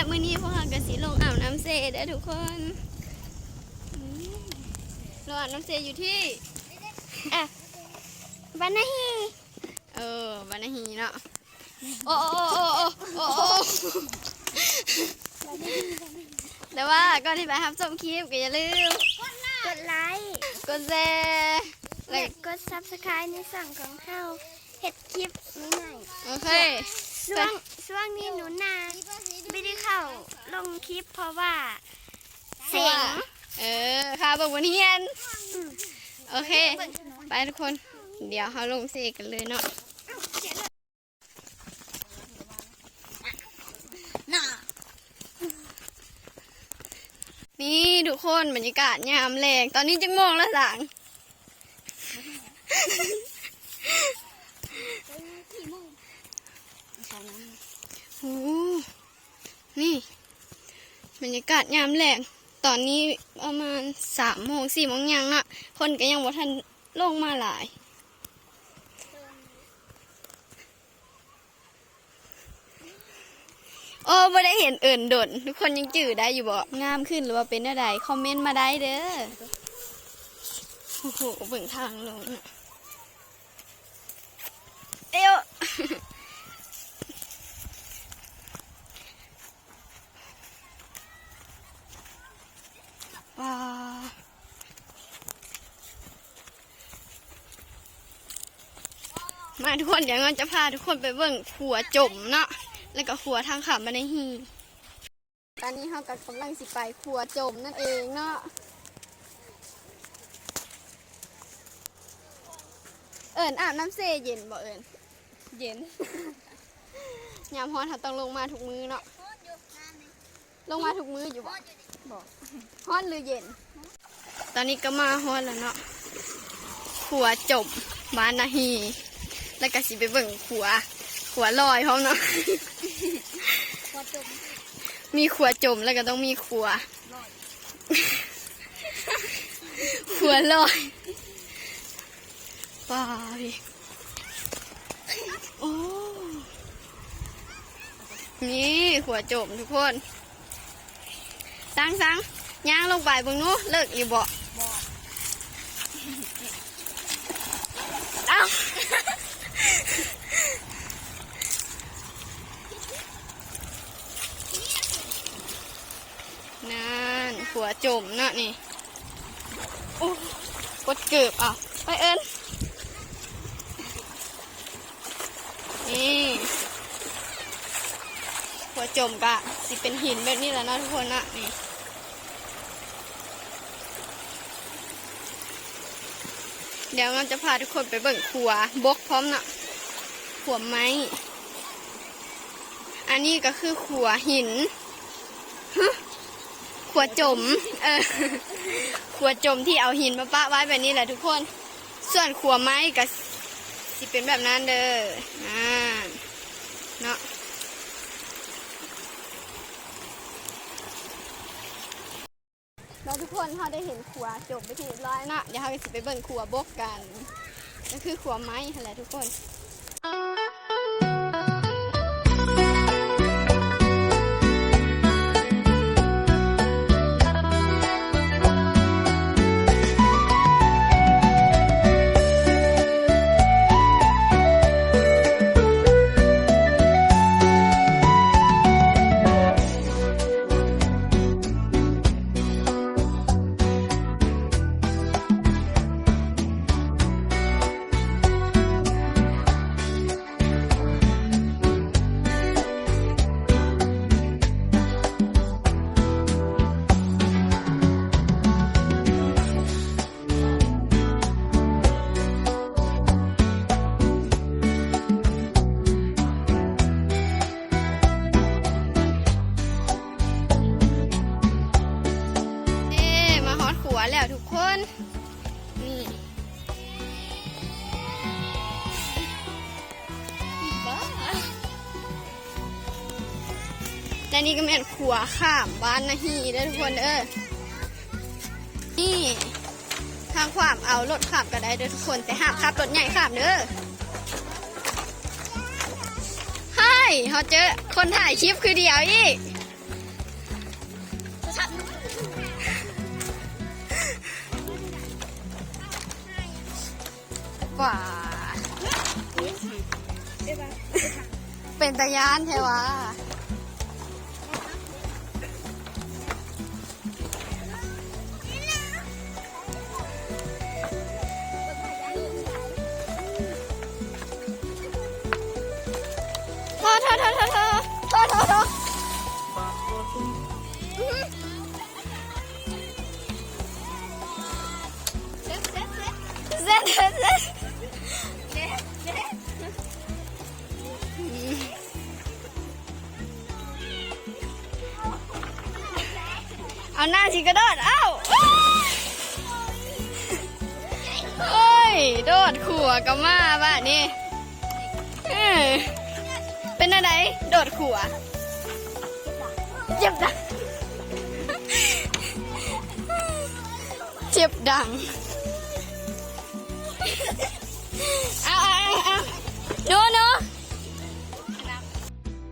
มื้อนี้พวกเราก็สิลงอ่าวน้ำเซเด้อทุกคนลงอ่าวน้ำเซอยู่ที่บานาฮี บานาฮีเนาะโอ้โอ้โอ้โอ้โอ้โอ้แต่ว่าก่อนที่ไปทำชมคลิปก็อย่าลืมกดไลค์ กดแชร์และกด Subscribe ในสั่งของเขาเห็ดคลิปนี้หน่อย โอเคช่วงนี้หนูนาไม่ได้เข้าลงคลิปเพราะว่าเสียงค่ะบอกวันเฮียนโอเคไปทุกคนเดี๋ยวเขาลงเซกันเลยเนาะนี่ทุกคนบรรยากาศยามแรงตอนนี้จังโมงแล้วหลังโอ้นี่บรรยากาศยามแรงตอนนี้ประมาณ3 โมง 4 โมงยังน่ะคนก็ยังบ่ทันลงมาหลายโอ้ไม่ได้เห็นเอิ่นโดดทุกคนยังจืดได้อยู่บ่งามขึ้นหรือว่าเป็นอะไรคอมเมนต์มาได้เด้อโอ้โหเบิ่งทางลงเอ้วว้ามาทุกคนเดี๋ยวเราจะพาทุกคนไปเบิ่งขัวจมเนาะแล้วก็ขัวทางขับมาในฮีตอนนี้เรากำลังสิไปขัวจมนั่นเองเนาะอาบน้ำเซเย็นบ่เย็นยามฮ้อนเขาต้องลงมาทุกมื้อเนาะลงมาทุกมื้ออยู่บ่ฮ้อนหรือเย็นตอนนี้ก็มาฮ้อนแล้วเนาะขัวจมบ้านนาฮีแล้วก็สิไปเบิ่งขัวลอยพร้อมเนาะมีขัวจมแล้วก็ต้องมีขัวลอยว้าวพี่โอ้นี่ขัวจมทุกคนสังย่างลงไปเบิ่งนู้เลิกอยู่บ่เอ้านั่นขัวจมเนาะนี่โอ้กดเกือบไปนี่ขัวจมกะสิเป็นหินแบบนี้แหละนะทุกคนนะนี่เดี๋ยวเราจะพาทุกคนไปเบิ่งขัวบกพร้อมนะขัวไม้อันนี้ก็คือขัวหินขัวจมขัวจมที่เอาหินมาปะไว้แบบนี้แหละทุกคนส่วนขัวไม้ก็สิเป็นแบบนั้นเด้อเนาะแล้วทุกคนเขาได้เห็นขัวจมไปที่ร้อยนะเดี๋ยวเขาจะไปเบิ่งขัวบกกันก็คือขัวไม้แหละทุกคนแล้วทุกคนนี่และนี่ก็เป็นขัวข้ามบ้านนาฮีเด้อทุกคนนี่ทางขวามเอารถขับก็ได้เด้อทุกคนแต่ห้ามขับรถใหญ่ขับเด้อให้เขาเจอคนถ่ายคลิปคือเดียวอีก ป่าเป็นตะยานใช่วะโทษเซ็ตเอาหน้าชิกระโดดเอ้าโอ้ยโดดขัวกับมาบ้านี่เป็นอะไรโดดขัวเจ็บดังเจ็บดังเอาโน้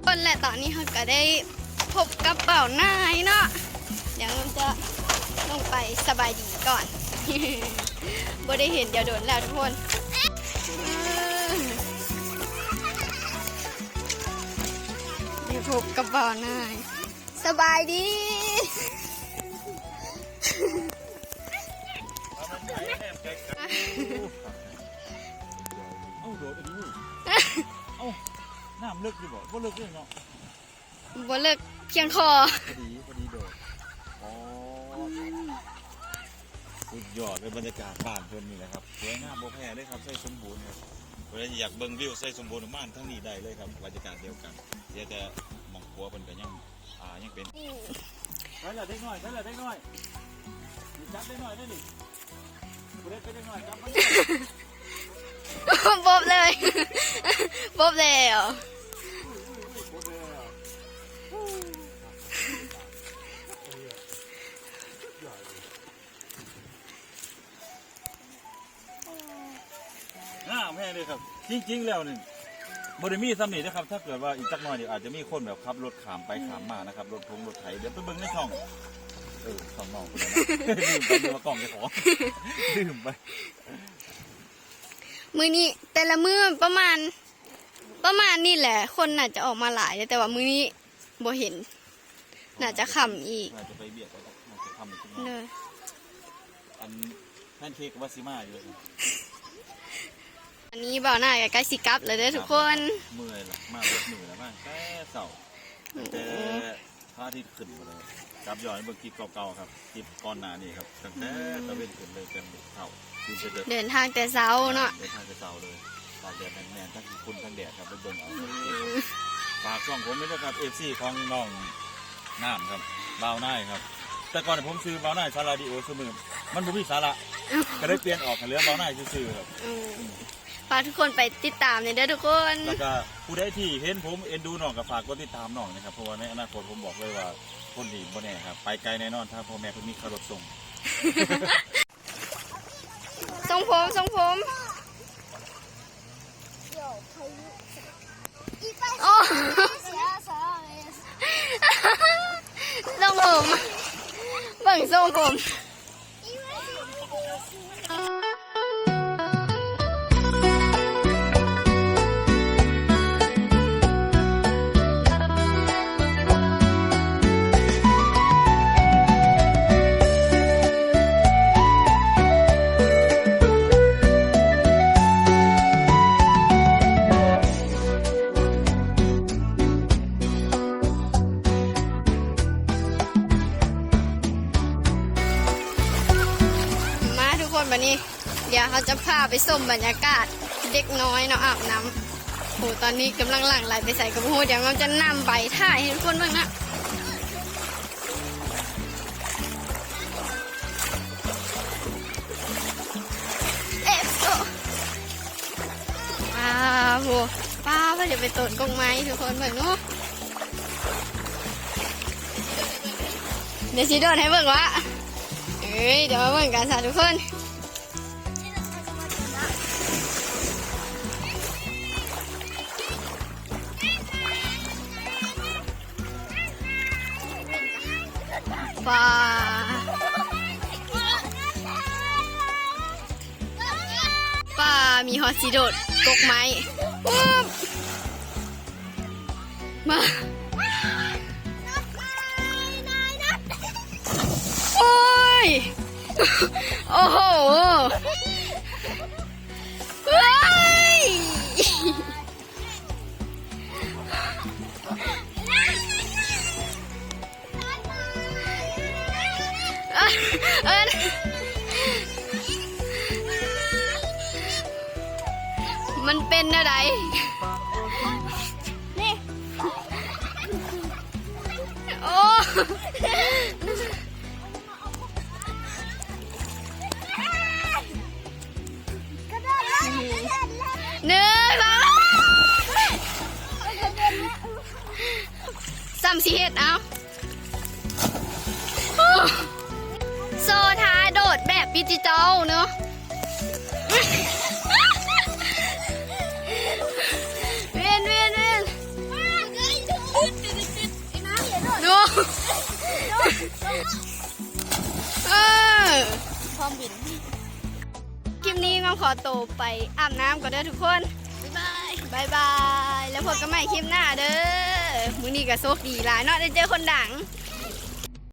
คนแหละตอนนี้เขาก็ได้พบกับเป่านายเนาะเดี๋ยวเราจะลงไปสบายดีก่อน บ่ได้เห็นเดี๋ยวโดนแล้วทุกคนได้พบกับเป่านายสบายดีเอาโดดอันนี้เอาน้ำเลิกอยู่บ่บ่เลิกเลยเนาะ บ่เลิกเพียงคอพอดีโดดอ๋อสุดยอดเลยบรรยากาศบ้านเพิ่นนี่แหละครับสวยงามบ่แพ้เลยครับใส่สมบูรณ์ครับเวลาอยากเบิ่งวิวใส่สมบูรณ์บ้านทั้งนี้ได้เลยครับบรรยากาศเดียวกันเดี๋ยวจะมองครัวเพิ่นก็ยังเป็นใช่ละเด็กน้อยจับได้หน่อยได้ดิบ่ได้ไปได้หน่อยจับมัน บ๊อบเลยบ๊อบเลยเหรอแม่เลยครับจริงๆแล้วนี่บริมีซ้ำนี่นะครับถ้าเกิดว่าอีกสักหน่อยเดี๋ยวอาจจะมีคนแบบขับรถขามไปขามมานะครับรถไถเดี๋ยวไปเบิ่งในช่องช่องน้องคนนั้นลืมไปดูว่ากล่องจะขอลืมไปมือนี้แต่ละมือประมาณนี่แหละคนน่าจะออกมาหลายแต่ว่ามือนี้บ่เห็นน่าจะขำอีกน่าจะไปเบียดไปน่าจะทำอีกทีเลยอันแพนเค้กวาซิมาอยู่อันนี้บ่าวหน้ากับใกล้สิกลับเลยเด้อทุกคนเมื่อยละมากรถเหนื่อยแล้วมากแค่เสาแต่พระอาทิตย์ขึ้นมาเลยกลับย้อนเมื่อกี้เก่าๆครับคลิปก่อนหน้านี้ครับตั้งแต่ตะเวนขึ้นเลยเป็นเท่าเดินทางแต่เช้าเนาะเดินทางแต่เช้าเลยตากแดดแมนทั้งคุณทั้งแดดครับไปเบิ่งเอาฝากช่องผมไม่ได้ครับFCของน้องน้ำครับบ่าวหน้าครับแต่ก่อนผมซื้อบ่าวหน้าซาลาดิโอเสมอมันบ่มีสาระก็ได้เปลี่ยนออกเหลือบ่าวหน้าซื้อครับฝากทุกคนไปติดตามเนี่ยเด้อทุกคนแล้วก็ผู้ใดที่เห็นผมเอ็นดูน้องกับฝากกดติดตามน้องนะครับเพราะว่าในอนาคตผมบอกเลยว่าคนดีบ่แน่ครับไปไกลแน่นอนถ้าพ่อแม่เพิ่นมีขับรถส่งทรงผมโอ้ทรงผมเบิ่งทรงผมวันนี้เดี๋ยวเขาจะพาไปชมบรรยากาศเด็กน้อยเนาะอาบน้ำโหตอนนี้กำลังหลั่งไหลไปใส่กระพูเดี๋ยวเราจะนำใบถ่ายให้ทุกคนบ้างนะโหป้าเพื่อจะไปต้นกงไม้ทุกคนเบิ่งเนาะเดี๋ยวชี้โดนให้เบิ่งวะเดี๋ยวมาเบิ่งกันค่ะทุกคนป่า มีฮอตซิโดดกกไม้ปุ๊บมาโอ้ยโอ้โหเฮ้ยเอิ้นมันเป็นอะไรนี่โอ้หนึ่งสองสามสี่เฮ็ดเอาโซท้าโดดแบบดิจิตอลเนอะเวียนดูพร้อมบินคลิปนี้ก็ขอตัวไปอาบน้ำก่อนเด้อทุกคนบ๊ายบายแล้วพบกันใหม่คลิปหน้าเด้อมื้อนี้ก็โชคดีหลายเนาะได้เจอคนดัง